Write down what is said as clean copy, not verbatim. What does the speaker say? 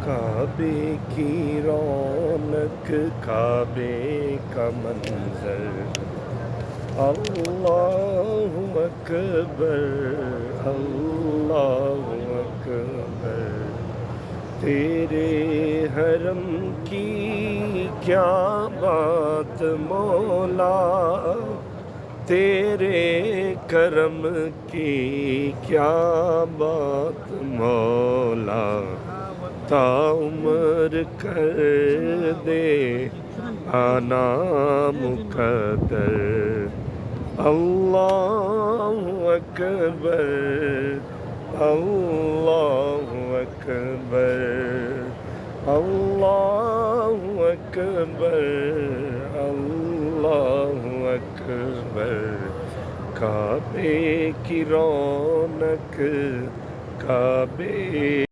کعبے کی رونق، کعبے کا منظر، اللہ اکبر، اللہ اکبر۔ تیرے حرم کی کیا بات مولا، تیرے کرم کی کیا بات مولا، تا عمر کر دے آنا مقدر، اللہ اکبر، اللہ اکبر، اللہ اکبر، اللہ اکبر۔ کعبے کی رونق، کعبے